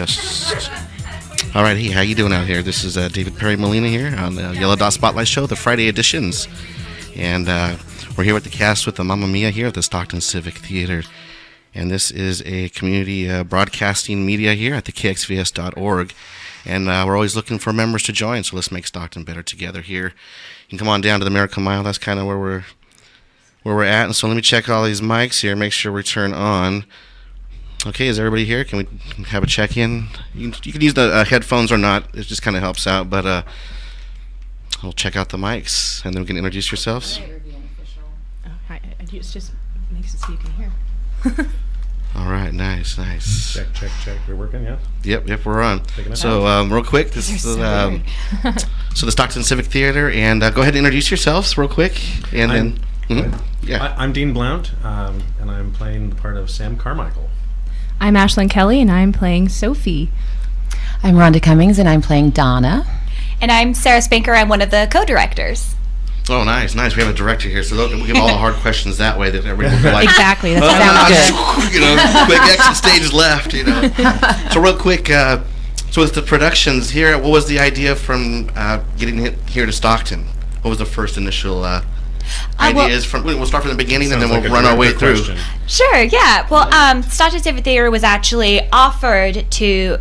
test. All right, hey, how you doing out here? This is David Perry Molina here on the Yellow Dot Spotlight Show, the Friday editions. And we're here with the cast with the Mamma Mia here at the Stockton Civic Theater. And this is a community broadcasting media here at the KXVS.org. And we're always looking for members to join, so let's make Stockton better together here. You can come on down to the Miracle Mile. That's kind of where we're at. And so let me check all these mics here, make sure we turn on. Okay, is everybody here? Can we have a check-in? You can use the headphones or not. It just kind of helps out. But we'll check out the mics, and then we can introduce yourselves. Oh, hi. It just makes it so you can hear. All right, nice. Check. We're working, yeah? Yep, we're on. So real quick, this is so the Stockton Civic Theater, and go ahead and introduce yourselves real quick, and then yeah. I'm Dean Blount, and I'm playing the part of Sam Carmichael. I'm Ashlyn Kelley, and I'm playing Sophie. I'm Rhonda Cummings, and I'm playing Donna. And I'm Sarah Spenker. I'm one of the co-directors. Oh, nice. We have a director here, so we'll give all the hard questions that way that everybody will be like, exactly. That sounds good. Quick exit stage left. So real quick, so with the productions here, what was the idea from getting here to Stockton? What was the first initial ideas? We'll start from the beginning, and then we'll run our way through. Sure, yeah. Well, Stockton Civic Theater was actually offered to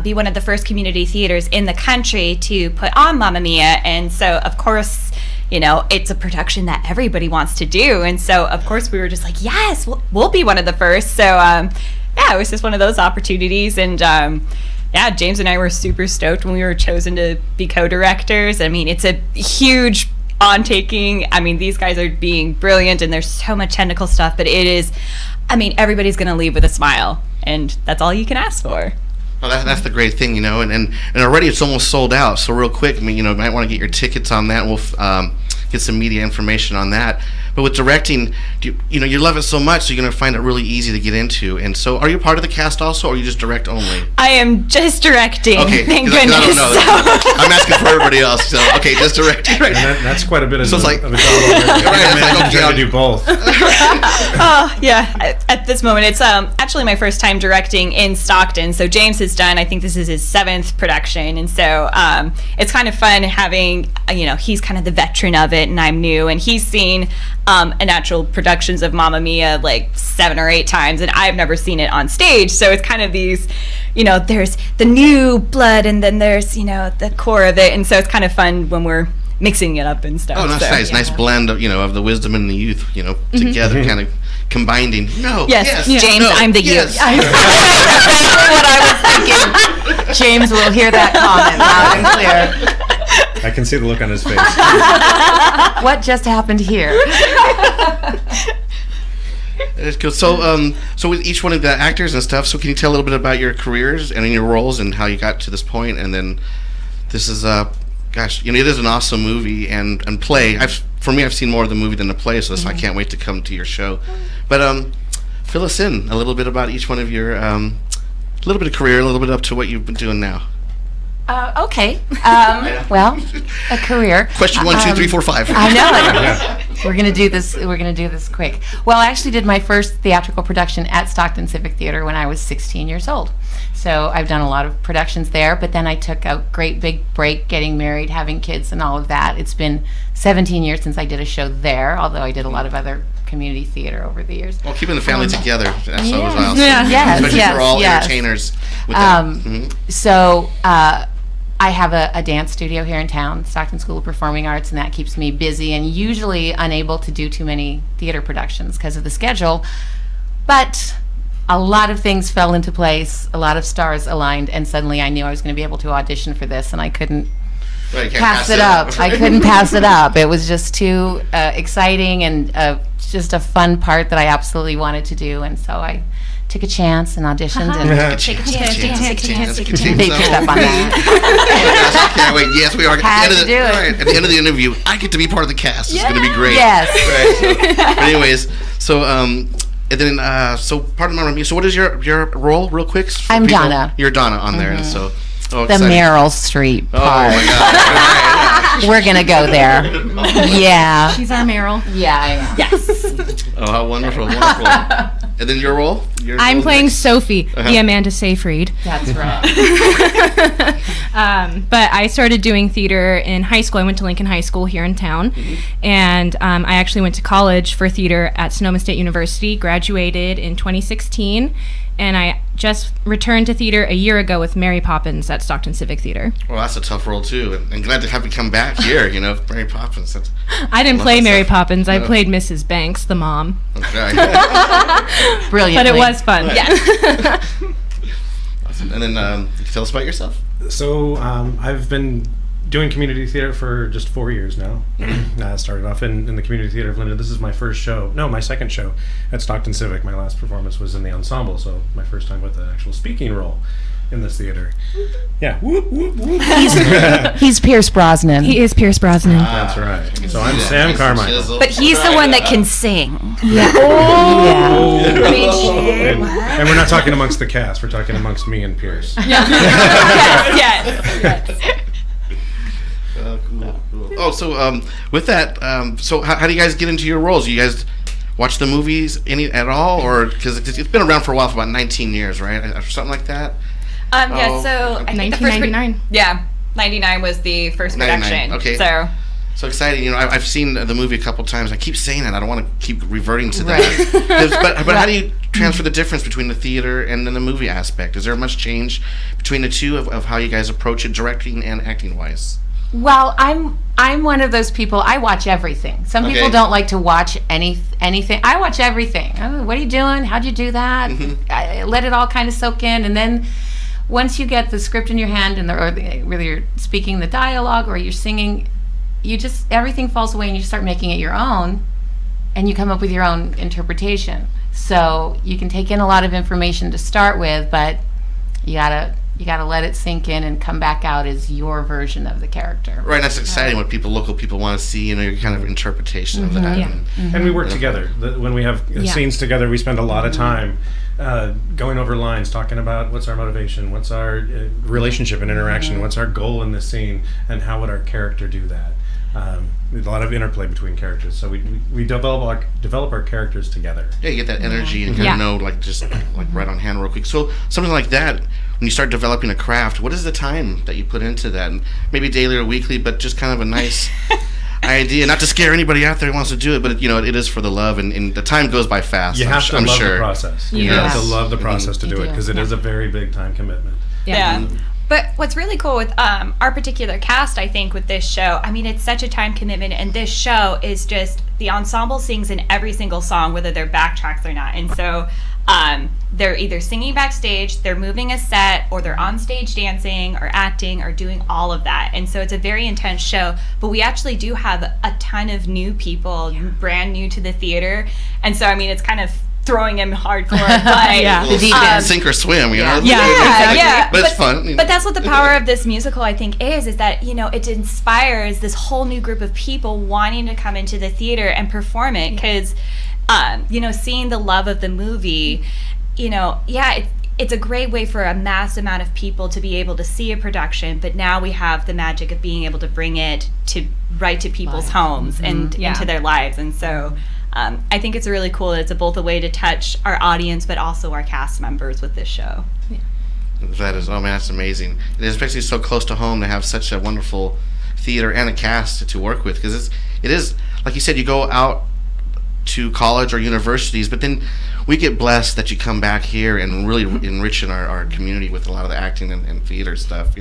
be one of the first community theaters in the country to put on Mamma Mia, and so, of course, it's a production that everybody wants to do, and so, of course, we were just like, yes, we'll be one of the first. So, yeah, it was just one of those opportunities, and yeah, James and I were super stoked when we were chosen to be co-directors. I mean, it's a huge on-taking. I mean, these guys are being brilliant, and there's so much technical stuff, but it is, I mean, everybody's going to leave with a smile, and that's all you can ask for. Well, that's the great thing, and already it's almost sold out. So real quick, I mean, you might want to get your tickets on that. We'll get some media information on that. But with directing, you love it so much, so you're going to find it really easy to get into. And so, are you part of the cast also, or are you just direct only? I am just directing. Okay, thank goodness. I don't know. I'm asking for everybody else. So, okay, just directing. Right. And that's quite a bit of, so it's like, of a job. Right, trying to do both. Oh yeah. At this moment, it's actually my first time directing in Stockton. So James has done, I think this is his 7th production, and so it's kind of fun having, he's kind of the veteran of it, and I'm new, and he's seen actual productions of Mamma Mia like 7 or 8 times, and I've never seen it on stage. So it's kind of these, there's the new blood, and then there's the core of it, and so it's kind of fun when we're mixing it up and stuff. Oh, that's nice. Yeah. Nice blend of of the wisdom and the youth, together, kind of combining. No, yes, James, no, I'm the youth. That's what I was thinking. James will hear that comment loud and clear. I can see the look on his face. What just happened here? It's good. So with each one of the actors and stuff, so can you tell a little bit about your careers and your roles and how you got to this point? And then this is, gosh, it is an awesome movie and play. For me, I've seen more of the movie than the play, so I can't wait to come to your show. But fill us in a little bit about each one of your, a little bit of career, a little bit up to what you've been doing now. Okay. Well, a career. Question 1, 2, 3, 4, 5. I know. We're gonna do this. We're gonna do this quick. Well, I actually did my first theatrical production at Stockton Civic Theater when I was 16 years old. So I've done a lot of productions there, but then I took a great big break, getting married, having kids, and all of that. It's been 17 years since I did a show there, although I did a lot of other community theater over the years. Well, keeping the family together, that's always awesome. Yeah. Yes, especially for all entertainers. With that. So I have a dance studio here in town, Stockton School of Performing Arts, and that keeps me busy and usually unable to do too many theater productions because of the schedule. But a lot of things fell into place, a lot of stars aligned, and suddenly I knew I was going to be able to audition for this, and I couldn't pass it up. I couldn't pass it up. It was just too exciting and just a fun part that I absolutely wanted to do, and so I took a chance and auditioned. And take a chance. They picked up on that. I can't wait. Yes, we are. At the end of the interview, I get to be part of the cast. It's going to be great. Yes. Right, but anyways, so and then so pardon my review. So what is your role, real quick? I'm people? Donna. You're Donna on there, and so. Oh, the Meryl Streep part. Oh my God! We're gonna go there. Yeah. She's our Meryl. Yeah, I know. Yes. Oh, how wonderful, wonderful. And then your role? I'm playing Sophie, the Amanda Seyfried. That's right. But I started doing theater in high school. I went to Lincoln High School here in town, and I actually went to college for theater at Sonoma State University, graduated in 2016, and I just returned to theater a year ago with Mary Poppins at Stockton Civic Theater. Well, that's a tough role, too. And glad to have you come back here, Mary Poppins. I didn't play Mary Poppins. I played Mrs. Banks, the mom. Okay. Brilliantly. But it was fun. Yeah. Awesome. And then tell us about yourself. So I've been doing community theater for just 4 years now. I started off in the community theater of Linden. This is my my second show at Stockton Civic. My last performance was in the ensemble, so my first time with an actual speaking role in this theater. Yeah. Whoop, whoop, whoop. He's Pierce Brosnan. He is Pierce Brosnan. That's right. So I'm Sam Carmichael. But he's the one that can sing. Yeah. And we're not talking amongst the cast. We're talking amongst me and Pierce. Yes. Cool. Oh, so with that, so how do you guys get into your roles? You guys watch the movies at all, or because it's been around for a while, for about 19 years, right, or something like that? Yeah. So I think 1999. 99 was the first production. 99, okay. So exciting! I've seen the movie a couple times. I keep saying it. I don't want to keep reverting to that. But how do you transfer the difference between the theater and then the movie aspect? Is there much change between the two of how you guys approach it, directing and acting wise? Well, I'm one of those people. I watch everything. Some people don't like to watch anything. I watch everything. Oh, what are you doing? How'd you do that? I let it all kind of soak in, and then once you get the script in your hand and whether you're speaking the dialogue or you're singing, everything falls away and you start making it your own, and you come up with your own interpretation. So you can take in a lot of information to start with, but you gotta let it sink in and come back out as your version of the character. Right, that's exciting. What local people want to see, your kind of interpretation of that. Yeah. And we work together. When we have scenes together, we spend a lot of time going over lines, talking about what's our motivation, what's our relationship and interaction, what's our goal in this scene, and how would our character do that. There's a lot of interplay between characters, so we develop our characters together. Yeah, you get that energy and kind of know, just right on hand real quick. So something like that, when you start developing a craft, what is the time that you put into that? Maybe daily or weekly, but just kind of a nice idea. Not to scare anybody out there who wants to do it, but it is for the love, and the time goes by fast. You have to love the process. You have to Yes. love the process to do it, because it is a very big time commitment. Yeah. But what's really cool with our particular cast, I think, with this show, it's such a time commitment, and this show is just, the ensemble sings in every single song, whether they're backtracks or not. And so they're either singing backstage, they're moving a set, or they're on stage dancing or acting or doing all of that. And so it's a very intense show, but we actually do have a ton of new people, brand new to the theater. And so, it's kind of throwing him hardcore, but sink or swim, Yeah, but it's fun. But that's what the power of this musical, I think, is that it inspires this whole new group of people wanting to come into the theater and perform it, because seeing the love of the movie, it's a great way for a mass amount of people to be able to see a production, but now we have the magic of being able to bring it right to people's homes and into their lives. And so I think it's really cool that it's both a way to touch our audience, but also our cast members with this show. Yeah. That is, that's amazing. And especially so close to home to have such a wonderful theater and a cast to work with, because it is, like you said, you go out to college or universities, but then we get blessed that you come back here and really enriching our community with a lot of the acting and theater stuff.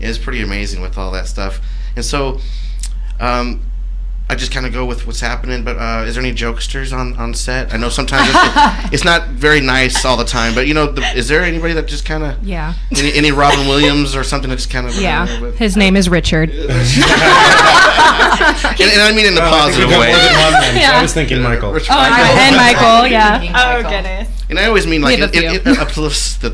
It's pretty amazing with all that stuff. And so I just kind of go with what's happening, but is there any jokesters on set? I know sometimes it's not very nice all the time, but is there anybody that just kind of any Robin Williams or something that just kind of his name is Richard. and I mean in the positive way. I was thinking Michael. And Michael, Oh goodness. And I always mean it uplifts the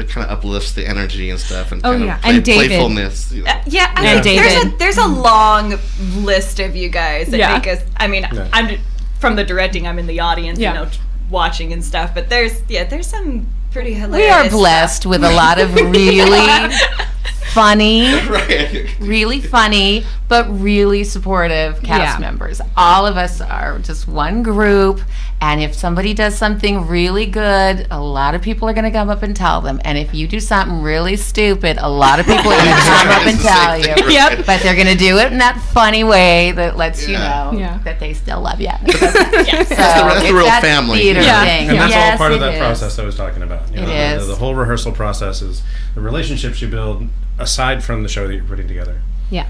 kind of uplifts the energy and stuff, and and David. Playfulness. And David. There's a long list of you guys that make us. I'm from the directing. I'm in the audience, watching and stuff. But there's some pretty hilarious. We are blessed with a lot of really funny, Right. really funny, but really supportive cast Yeah. members. All of us are just one group, and if somebody does something really good, a lot of people are going to come up and tell them. And if you do something really stupid, a lot of people are going to come up and It's the tell same you. thing, right? Yep. But they're going to do it in that funny way that lets you Yeah. know Yeah. that they still love you. That's the real family. Theater Yeah. thing. And that's Yes, all part of it that is. process I was talking about. You It know, is. The whole rehearsal process is the relationships you build aside from the show that you're putting together. Yeah.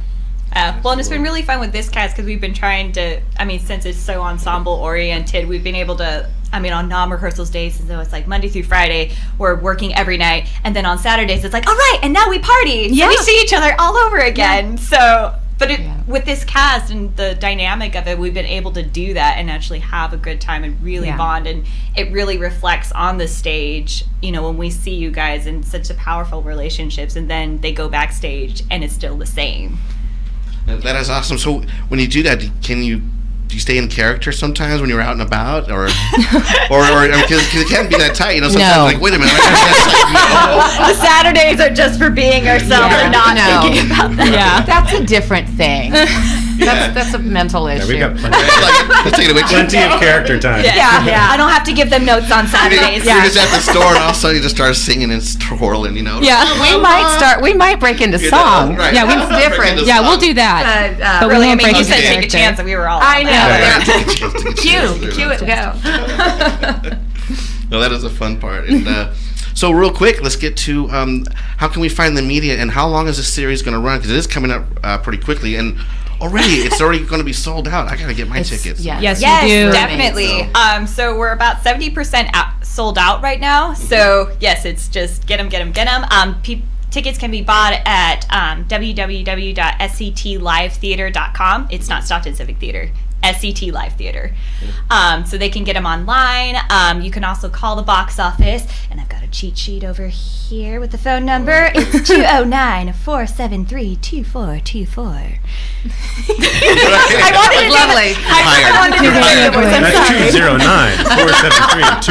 Well, and it's been really fun with this cast because we've been trying to, I mean, since it's so ensemble oriented, we've been able to, I mean, on non-rehearsals days, so it's like Monday through Friday, we're working every night. And then on Saturdays, it's like, all right, and now we party. So Yeah. we see each other all over again. So, but Yeah. with this cast and the dynamic of it, we've been able to do that and actually have a good time and really Yeah. bond. And it really reflects on the stage, you know, when we see you guys in such a powerful relationships and then they go backstage and it's still the same. That is awesome. So when you do that, do you stay in character sometimes when you're out and about, or because it can't be that tight, you know? Sometimes No. like, wait a minute, right? The Saturdays are just for being ourselves Yeah. and not No. thinking about that. Yeah. That's a different thing. Yeah. That's a mental Yeah, issue. we've got Like, let's take it away. plenty of character time. Yeah. I don't have to give them notes on Saturdays. You're just at the store, and all of a sudden you just start singing and twirling, you know? Yeah. We might break into You know, song. right. Yeah, we- Break It's different. into Yeah, song. we'll do that. But But we Really, I won't mean, break you into said take a character. chance and we were all I on know. that. Yeah. Cue it, go. No, that is a fun part. And so, real quick, let's get to how can we find the media, and how long is this series going to run? Because it is coming up pretty quickly, and it's already going to be sold out. I got to get my tickets. yeah. Yes, Yes, you do. definitely. So we're about 70% sold out right now. So yes, it's just get them. Tickets can be bought at www.sctlivetheater.com. It's not Stockton Civic Theater. SCT Live Theater. So they can get them online. You can also call the box office, and I've got a cheat sheet over here with the phone number. It's 209-473-2424. I wanted to Lovely. I wanted to do the voice. I'm That's sorry.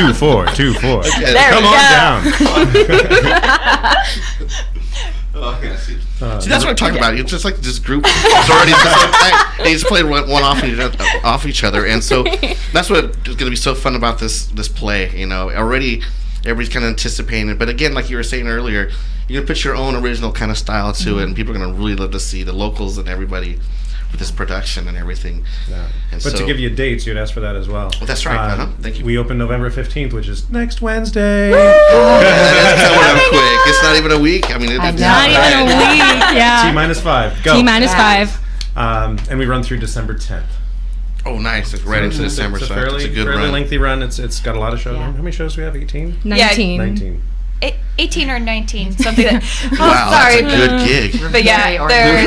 209-473-2424. There Come we on go. down. Oh, yeah, see, that's what I'm talking about. It's just like this group is already so tight, and you just played one off each other, and so that's what is going to be so fun about this play. You know, already everybody's kind of anticipating it, but again, like you were saying earlier, you're going to put your own original kind of style to it, and people are going to really love to see the locals and everybody with this production and everything. Yeah. And But so- to give you dates, you'd ask for that as well. Oh, that's right. Thank you. We open November 15th, which is next Wednesday. That's coming up quick. It's not even a week. I mean, I know. Not even a week. Yeah. T-5. Go. T-5. And we run through December 10th. Oh, nice. It's right into December, It's a so fairly, it's a good fairly run. lengthy run. It's got a lot of shows. Yeah. How many shows do we have? 18? 19. 19. 18 or 19, something like Wow, sorry. that's a good gig. But yeah, Very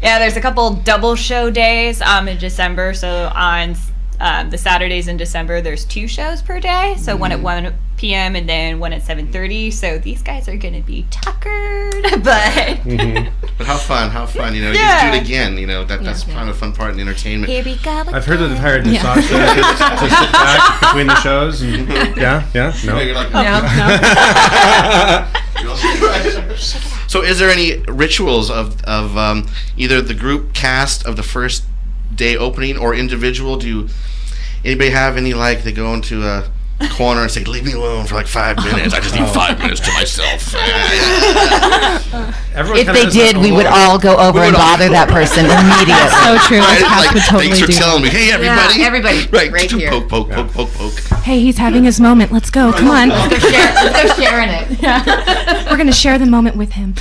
there's a couple double show days in December. So on the Saturdays in December, there's 2 shows per day. So one at 1 p.m. and then one at 7:30. So these guys are gonna be tuckered, but But how fun, you know, you Yeah. just do it again, you know, that's kind of a fun part in the entertainment. here we go. I've heard that they've hired Natasha to sit back between the shows. And, yeah, no. You're like, No. So is there any rituals of either the group cast of the first day opening or individual? Do anybody have any, like, they go into a corner and say, leave me alone for like 5 minutes, I just need 5 minutes to myself? Everyone If kinda they has did, that we would all go over and bother that person immediately. So true. Right, This it's cast like, would totally thanks for do telling me. Hey, everybody. Yeah, everybody. Right, Right here. Poke. that. Hey, he's having his moment. Let's go. Come on. Let's go sharing it. We're going to share the moment with him.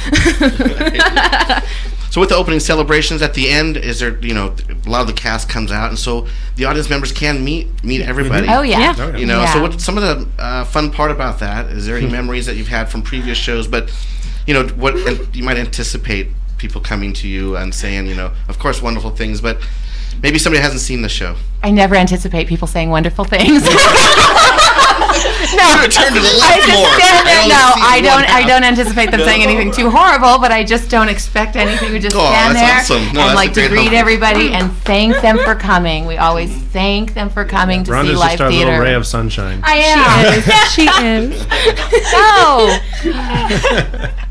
So with the opening celebrations at the end, is there, you know, a lot of the cast comes out, and so the audience members can meet everybody. Oh, yeah. Yeah. Oh, yeah. You know, Yeah. so what's some of the fun part about that? Is there any memories that you've had from previous shows? But, you know, what and you might anticipate people coming to you and saying, you know, of course, wonderful things, but maybe somebody hasn't seen the show. I never anticipate people saying wonderful things. No, Turn to the left more. I don't anticipate them saying anything too horrible, but I just don't expect anything. We just Oh, stand there that's awesome. No, and that's like a to great greet help. everybody and thank them for coming. We always thank them for coming to see Rhonda's live just our theater. little ray of sunshine. I am. She is. No.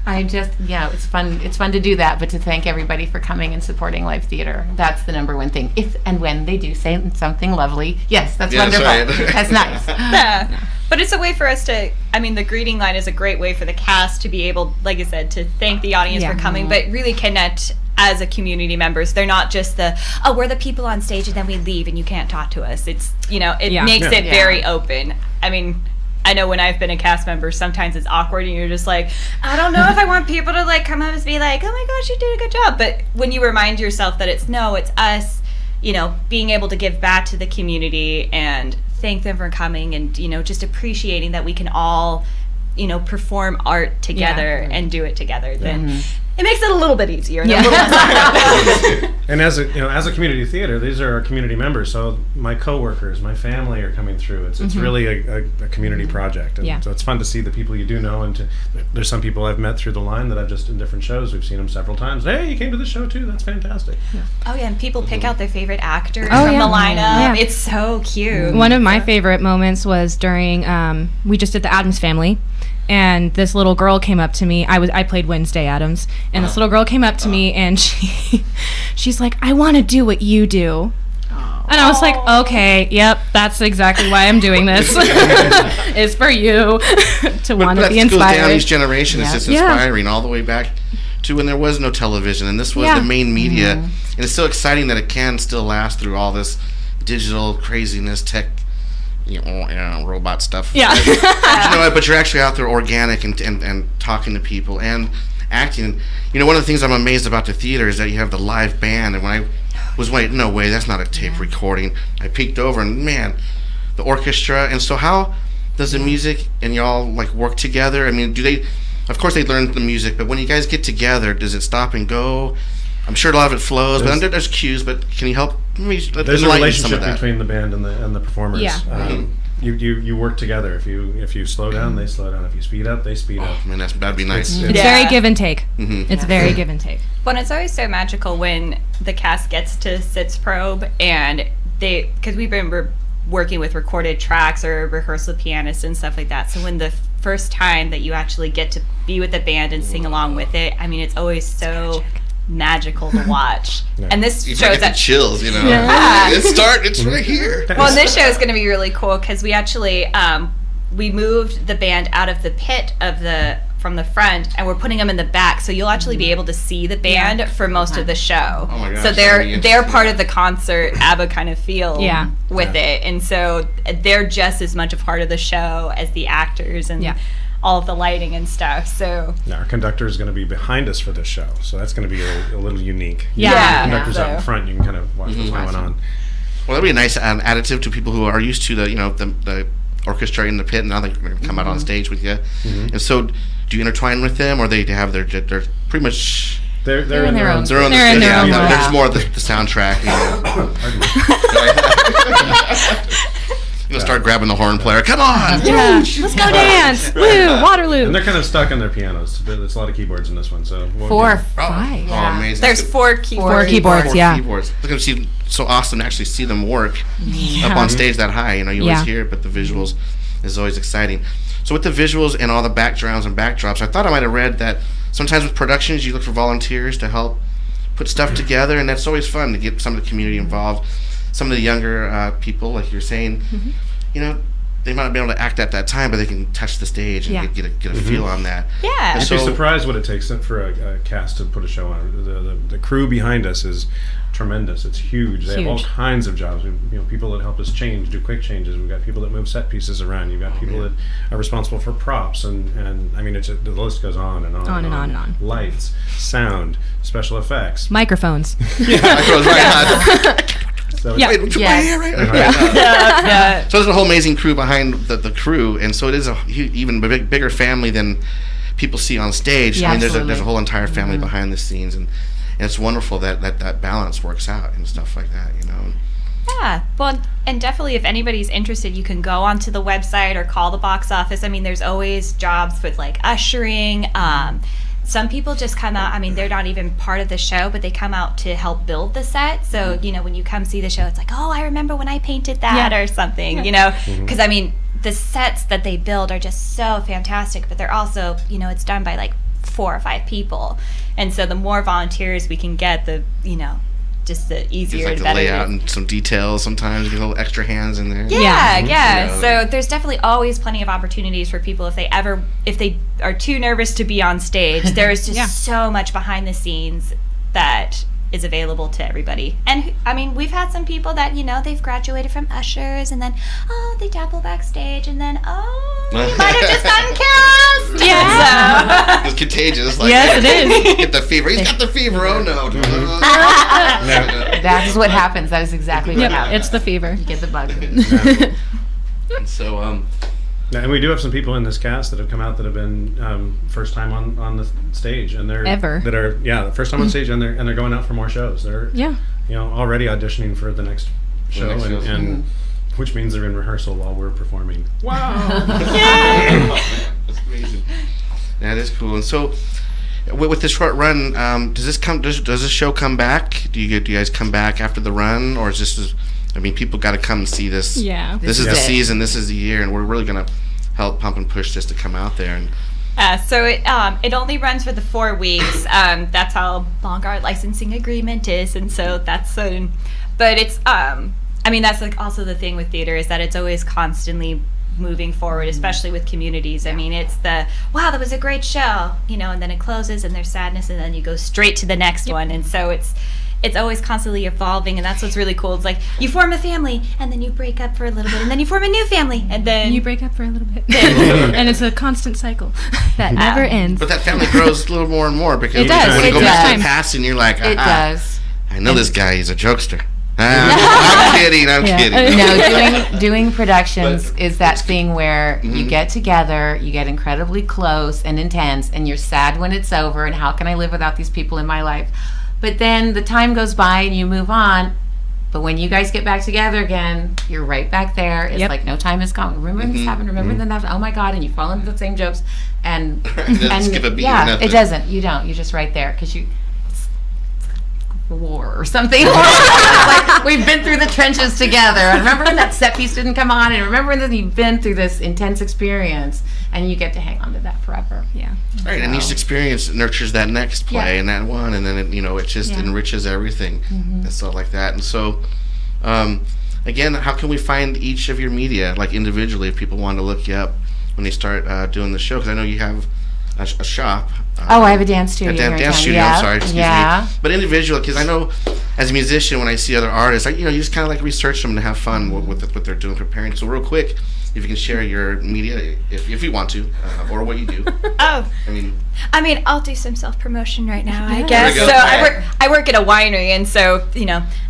It's fun. It's fun to do that, but to thank everybody for coming and supporting live theater. That's the number one thing. If and when they do say something lovely, yes, that's wonderful. Right. That's nice. Yeah. But it's a way for us to, the greeting line is a great way for the cast to be able, like I said, to thank the audience for coming, but really connect as a community members. They're not just we're the people on stage and then we leave and you can't talk to us. It's, it makes it very open. I know when I've been a cast member, sometimes it's awkward and you're just like, I don't know if I want people to come up and be like, oh my gosh, you did a good job. But when you remind yourself that it's us, being able to give back to the community and thank them for coming and, just appreciating that we can all, perform art together and do it together, then it makes it a little bit easier. And, a little less and as a community theater, these are our community members. So my coworkers, my family are coming through. It's really a community project. And so it's fun to see the people you do know. And there's some people I've met through the line that I've just in different shows. We've seen them several times. Hey, you came to the show too. That's fantastic. Yeah. Oh yeah, and people pick out their favorite actors from the lineup. Yeah. It's so cute. One of my favorite moments was during we just did the Addams Family. And this little girl came up to me. I played Wednesday Addams, and this little girl came up to me, and she's like, "I want to do what you do." And I was like, "Okay, yep, that's exactly why I'm doing this. It's for you to want to be inspired." Goes down each generation. It's just inspiring all the way back to when there was no television, and this was the main media. And it's so exciting that it can still last through all this digital craziness, tech. Robot stuff. Yeah. But you're actually out there organic and talking to people and acting. One of the things I'm amazed about the theater is that you have the live band. And when I was no way, that's not a tape recording. I peeked over and man, the orchestra. And so how does the music and y'all work together? Do they? Of course they learn the music, but when you guys get together, does it stop and go? I'm sure a lot of it flows, but there's cues. But can you help me? There's a relationship between the band and the performers. Yeah. You work together. If you slow down, they slow down. If you speed up, they speed up. Man, that'd be nice. It's very give and take. It's very give and take. Well, it's always so magical when the cast gets to Sitz Probe and because we've been working with recorded tracks or rehearsal pianists and stuff like that. So when the first time that you actually get to be with the band and sing along with it, it's always so magical to watch. And this shows that chills, It's right here. Well, this show is going to be really cool because we actually we moved the band out of the pit from the front and we're putting them in the back, so you'll actually be able to see the band for most of the show. Oh my gosh, so they're part of the concert ABBA kind of feel with it, and so they're just as much a part of the show as the actors and all of the lighting and stuff. So our conductor is going to be behind us for this show, so that's going to be a little unique. The conductor's out in front. You can kind of watch what's going on. Well, that'd be a nice additive to people who are used to the orchestra in the pit, and now they're going to come out on stage with you. And so, do you intertwine with them, or they have they're pretty much they're in their own. They're in their own. There's more of the soundtrack. Start grabbing the horn player. Come on! Let's go dance! Woo! Waterloo! And they're kind of stuck on their pianos. There's a lot of keyboards in this one, so 4 or 5. Oh, amazing! There's 4 keyboards. 4 keyboards. Keyboards. It's going to see so awesome to actually see them work up on stage that high. You always hear it, but the visuals is always exciting. So with the visuals and all the backgrounds and backdrops, I thought I might have read that sometimes with productions you look for volunteers to help put stuff together, and that's always fun to get some of the community involved. Some of the younger people, like you're saying, they might not be able to act at that time, but they can touch the stage and get a feel on that. Yeah. You'd be surprised what it takes for a cast to put a show on. The crew behind us is tremendous. It's huge. They have all kinds of jobs. People that help us do quick changes. We've got people that move set pieces around. You've got people that are responsible for props, and the list goes on and on. On and on. Lights, sound, special effects, microphones. Microphones, right? So So wait, put my hair right. So there's a whole amazing crew behind the crew, and so it is a even bigger family than people see on stage. Yeah, I mean, there's a whole entire family behind the scenes, and it's wonderful that balance works out and stuff like that, you know. Yeah, well, and definitely if anybody's interested, you can go onto the website or call the box office. I mean, there's always jobs with like ushering. Some people just come out, I mean, they're not even part of the show, but they come out to help build the set. So, you know, when you come see the show, it's like, oh, I remember when I painted that or something, you know, because I mean, the sets that they build are just so fantastic, but they're also, you know, it's done by like 4 or 5 people. And so the more volunteers we can get, the, just the easier Just and like the better. layout and some details sometimes, get a little extra hands in there. Yeah. So there's definitely always plenty of opportunities for people if they are too nervous to be on stage. There's just so much behind the scenes that is available to everybody. And I mean, we've had some people that, they've graduated from ushers and then, they dabble backstage and then, you might have just gotten cast. Yeah. It's contagious. Like, Yes, it is. Get the fever. He's got the fever. Oh, no. That is what happens. That is exactly what happens. It's the fever. You get the bug. So, and we do have some people in this cast that have come out that have been first time on the stage, and they're first time on stage, and they're going out for more shows. They're already auditioning for the next show, and which means they're in rehearsal while we're performing. Wow! That's amazing. That is cool. And so, with the short run, does this show come back? Do you guys come back after the run, or is this? I mean, people got to come and see this. Yeah. This is the season. This is the year, and we're really gonna help pump and push this to come out there. And so it only runs for the 4 weeks. That's how long our licensing agreement is, and so that's but it's that's like also the thing with theater is that it's always constantly moving forward, especially with communities. I mean, it's wow, that was a great show, and then it closes and there's sadness, and then you go straight to the next one, and so it's always constantly evolving, and that's what's really cool. It's like you form a family, and then you break up for a little bit, and then you form a new family, and then you break up for a little bit. And it's a constant cycle that never ends. But that family grows a little more and more because It does. when you It go back to does. the past and you're like, It does. I know this guy. He's a jokester. I'm kidding. I'm kidding. No, doing productions is that thing where you get together, you get incredibly close and intense, and you're sad when it's over, and how can I live without these people in my life? But then the time goes by and you move on. But when you guys get back together again, you're right back there. It's like no time has gone. Remember when this happened? Remember when that happened? Oh my God! And you fall into the same jokes. And skip a beat or yeah, nothing. it doesn't. You don't. You're just right there because it's war or something. Like we've been through the trenches together. And remember when that set piece didn't come on? And remember that you've been through this intense experience, and you get to hang on to that forever. Yeah. Right, and each experience nurtures that next play and that one, and then it just enriches everything and stuff like that. And so, again, how can we find each of your media, like individually, if people want to look you up when they start doing the show? Because I know you have a shop. I have a dance studio. A dance studio. I'm sorry, excuse me. But individual, because I know as a musician, when I see other artists, you just kind of like research them to have fun with what they're doing, preparing. So real quick, if you can share your media, if you want to, or what you do. I mean, I'll do some self-promotion right now, I guess. There So we go. I work at a winery, and so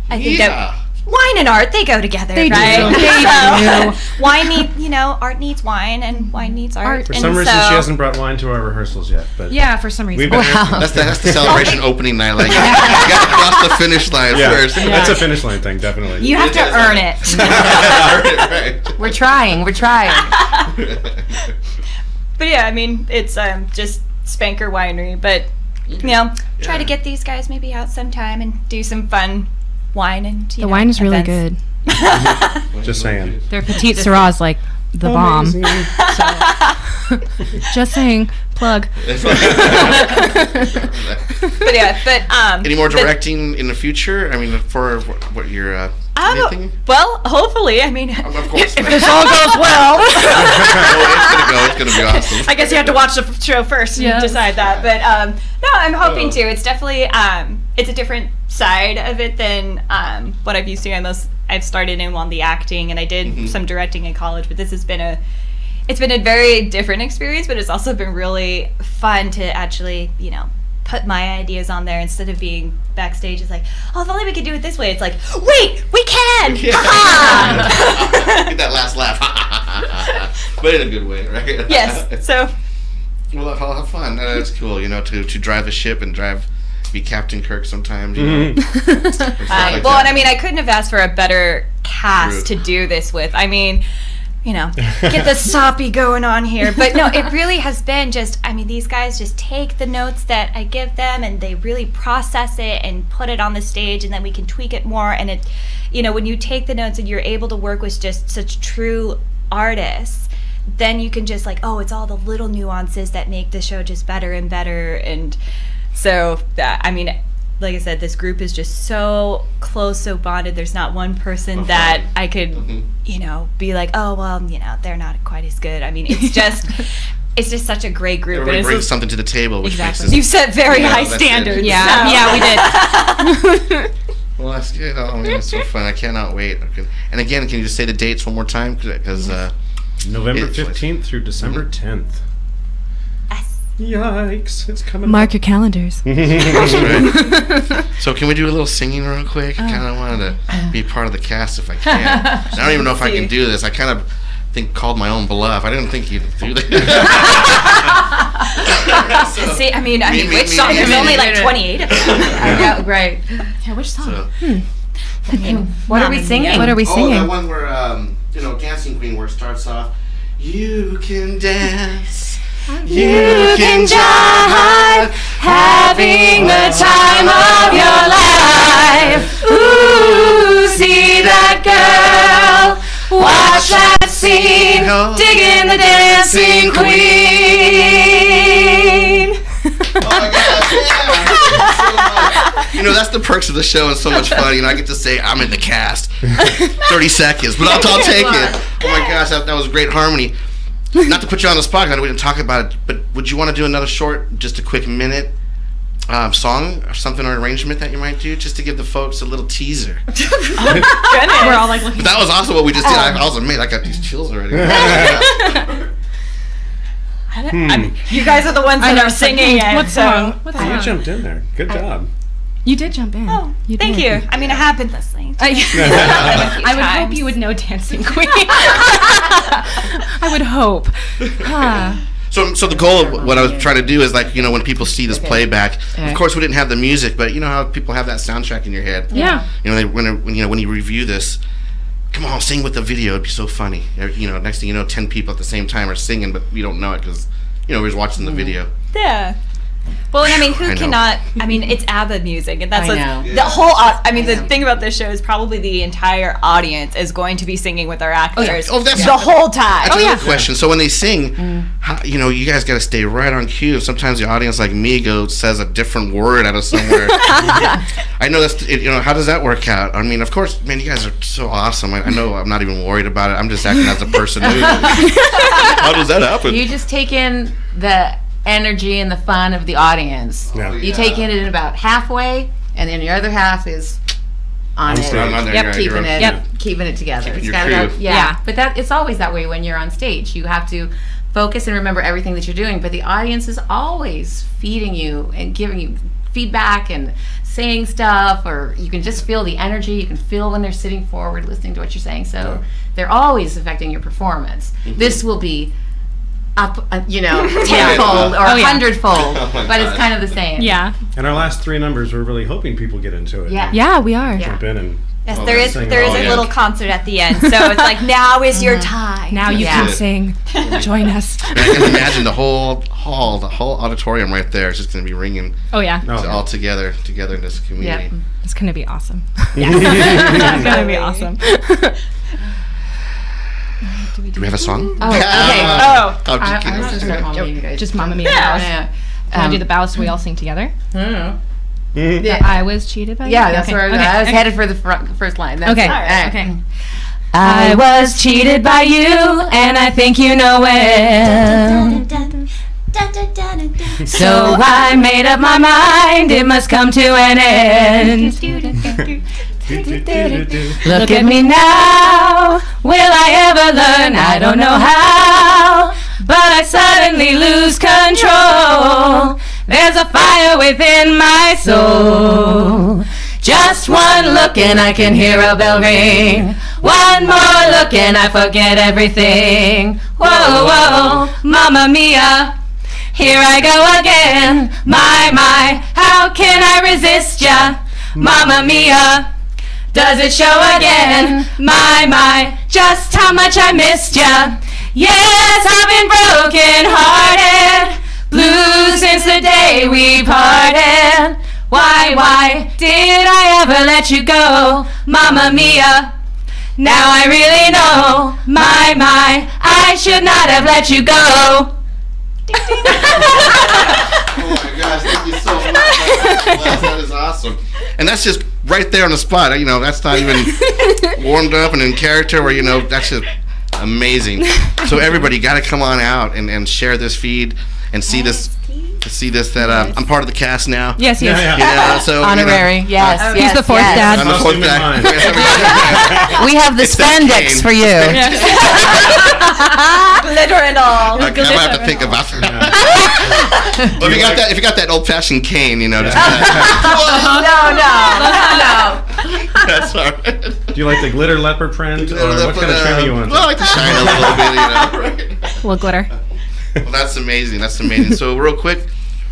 I think that wine and art, they go together, They do. right? They So wine need, art needs wine, and wine needs art. For and some reason, so, she hasn't brought wine to our rehearsals yet. But Yeah, for some reason. we've been That's the celebration opening night. Like you got to cross the finish line first. That's a finish line thing, definitely. you have to earn it. Right. We're trying. But yeah, it's just Spenker Winery. But try to get these guys maybe out sometime and do some fun wine and The wine is really events. good. Just saying. Their petite Syrah's like the bomb. Just saying, plug. But Any more directing in the future? For what you're anything? Well, hopefully. Of course. If this all goes well. It's gonna be awesome. I guess you have to watch the show first and decide that. But no, I'm hoping to. It's definitely it's a different side of it than what I've used to. I've started in on the acting, and I did some directing in college. But this has been a very different experience. But it's also been really fun to actually put my ideas on there instead of being backstage. It's like, oh, if only we could do it this way. It's like, wait, we can! Get that last laugh. But in a good way, right? Yes, so... Well, I'll have fun. That's cool, to drive a ship and be Captain Kirk sometimes, well, and I couldn't have asked for a better cast to do this with. Get the soppy going on here. But no, it really has been just, these guys just take the notes that I give them and they really process it and put it on the stage, and then we can tweak it more. And when you take the notes and you're able to work with just such true artists, then you can just like, oh, it's all the little nuances that make the show just better and better. And so that, I mean, like I said, this group is just so close, so bonded. There's not one person that I could, you know, be like, oh, well, you know, they're not quite as good. I mean, it's just, it's just such a great group. Everybody brings something to the table, which makes it. You've set very high standards. Yeah, we did. Well, that's good. Oh, man, it's so fun. I cannot wait. Okay. And again, can you just say the dates one more time? Because November 15th through December 10th. Yikes, it's coming. Mark your calendars. That's right. So can we do a little singing real quick? I kind of wanted to be part of the cast if I can. I don't even know if I can do this. I kind of called my own bluff. I didn't think you'd do that. See, I mean, which song? There's only like 28 of them. Yeah, right. Yeah, which song? So, I mean, What are we singing? What are we singing? Oh, that one where, Dancing Queen, where it starts off, you can dance. You can jive, having the time of your life. Ooh, see that girl, watch that scene, digging the dancing queen. Oh my gosh, yeah. That's the perks of the show. It's so much fun. I get to say I'm in the cast. 30 seconds, but I'll take it. Oh my gosh, that was great harmony. Not to put you on the spot, I know we didn't talk about it, but would you want to do another short, just a quick minute song or something or arrangement that you might do, just to give the folks a little teaser? Goodness. We're all like looking. But that was also what we just did. I was amazed. I got these chills already. I mean, you guys are the ones that are singing. What song? What song? You jumped in there. Good job. You did jump in. Oh, thank did. you. I mean, I have been listening. I would hope you would know Dancing Queen. I would hope. So the goal of what I was trying to do is when people see this playback, of course we didn't have the music, but you know how people have that soundtrack in your head. Yeah. When you review this, come on, sing with the video. It'd be so funny. Next thing you know, 10 people at the same time are singing, but we don't know it because we're just watching the video. Yeah. Well, and I mean, who cannot? I mean, it's ABBA music, and that's the whole. I mean, the thing about this show is probably the entire audience is going to be singing with our actors the whole time. That's another question. So when they sing, how, you guys got to stay right on cue. Sometimes the audience, like me, says a different word out of somewhere. I know that's. How does that work out? I mean, of course, man, you guys are so awesome. I know I'm not even worried about it. I'm just acting as a person. How does that happen? You just take in the energy and the fun of the audience. Yeah. You take it in about halfway, and then your other half is on it. Keeping it together. Keeping It's your gotta crew. go, but it's always that way when you're on stage. You have to focus and remember everything that you're doing, but the audience is always feeding you and giving you feedback and saying stuff, or you can just feel the energy. You can feel when they're sitting forward listening to what you're saying, so they're always affecting your performance. This will be up, tenfold or hundredfold, but it's kind of the same. Yeah. And our last 3 numbers, we're really hoping people get into it. Yeah, we are. Jump in and Yes, there is a little concert at the end, so it's like now is your time. Now you can sing. Join us. And I can imagine the whole hall, the whole auditorium right there is just going to be ringing. Oh yeah. All together in this community. Yep. It's gonna be awesome. It's gonna be awesome. Do we have a song? Oh, okay. I'm just I kidding. was just start Mamma Mia, you guys. Just Mamma Mia. Yeah. Want to do the ballad so we all sing together? Yeah. I was cheated by you? Yeah, that's Okay. where I was headed for the first line. That's Okay. all right. Okay. I was cheated by you, and I think you know it. So I made up my mind, it must come to an end. Look at me now, will I ever learn? I don't know how, but I suddenly lose control. There's a fire within my soul. Just one look and I can hear a bell ring. One more look and I forget everything. Whoa, whoa, Mamma Mia, here I go again. My, how can I resist ya? Mamma Mia, does it show again? My, just how much I missed ya. Yes, I've been broken hearted, blue since the day we parted. Why did I ever let you go? Mamma Mia, Now I really know, my, I should not have let you go. Oh my gosh, thank you so much. That is awesome. And that's just right there on the spot. You know, that's not even warmed up and in character, where, you know, that's just amazing. So everybody got to come on out and share this feed and see this. That I'm part of the cast now. Yes, yes. Yeah, so, honorary. You know, Yes, he's the fourth dad. I'm the fourth dad. We have the spandex for you. Glitter and all. I'm gonna have to think about that. Well, if you got that old-fashioned cane, you know. Just No. That's all right. Do you like the glitter leopard print, or what kind of trim you want? Well, I like to shine a little bit, you know. Right? A little glitter. Well, that's amazing. That's amazing. So, real quick,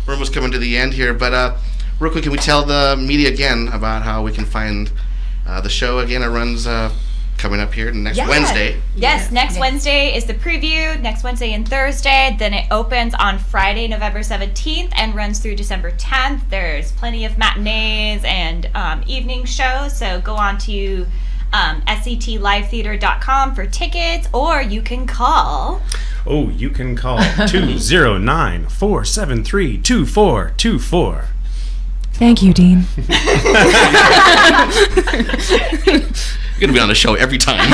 we're almost coming to the end here, but real quick, can we tell the media again about how we can find the show again? It runs coming up here next Wednesday. Yes, next Wednesday is the preview, next Wednesday and Thursday. Then it opens on Friday, November 17th and runs through December 10th. There's plenty of matinees and evening shows, so go on to sctlivetheater.com for tickets, or you can call. Oh, you can call 209-473-2424. Thank you, Dean. You're gonna be on the show every time.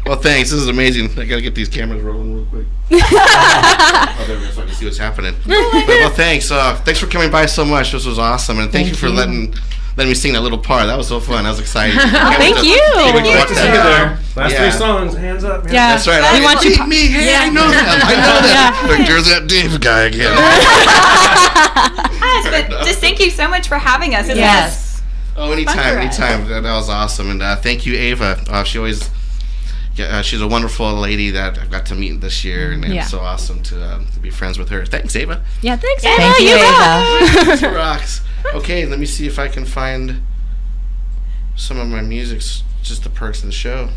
Well, thanks. This is amazing. I gotta get these cameras rolling real quick. Oh, there we go, so I can see what's happening. Well, thanks. Thanks for coming by so much. This was awesome, and thank you for letting me sing that little part. That was so fun. That was exciting. Thank you. We'd like to see you there. Last Yeah. 3 songs, hands up. Man. Yeah. That's right. We want you. Me. Hey, I know that. I know that. Like, there's that Dave guy again. Yes, but just thank you so much for having us. Yes. Oh, anytime. That was awesome. And thank you, Ava. She always, she's a wonderful lady that I've got to meet this year, and it's so awesome to be friends with her. Thanks, Ava. Yeah, thanks. Thank you, Ava. She rocks. Okay, let me see if I can find some of my music, just the perks of the show.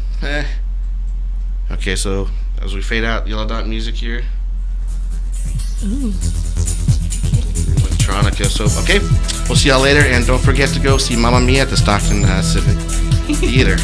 Okay, so as we fade out, Yellow Dot music here. Ooh. Electronica. So, okay, we'll see y'all later, and don't forget to go see Mamma Mia at the Stockton Civic Theater.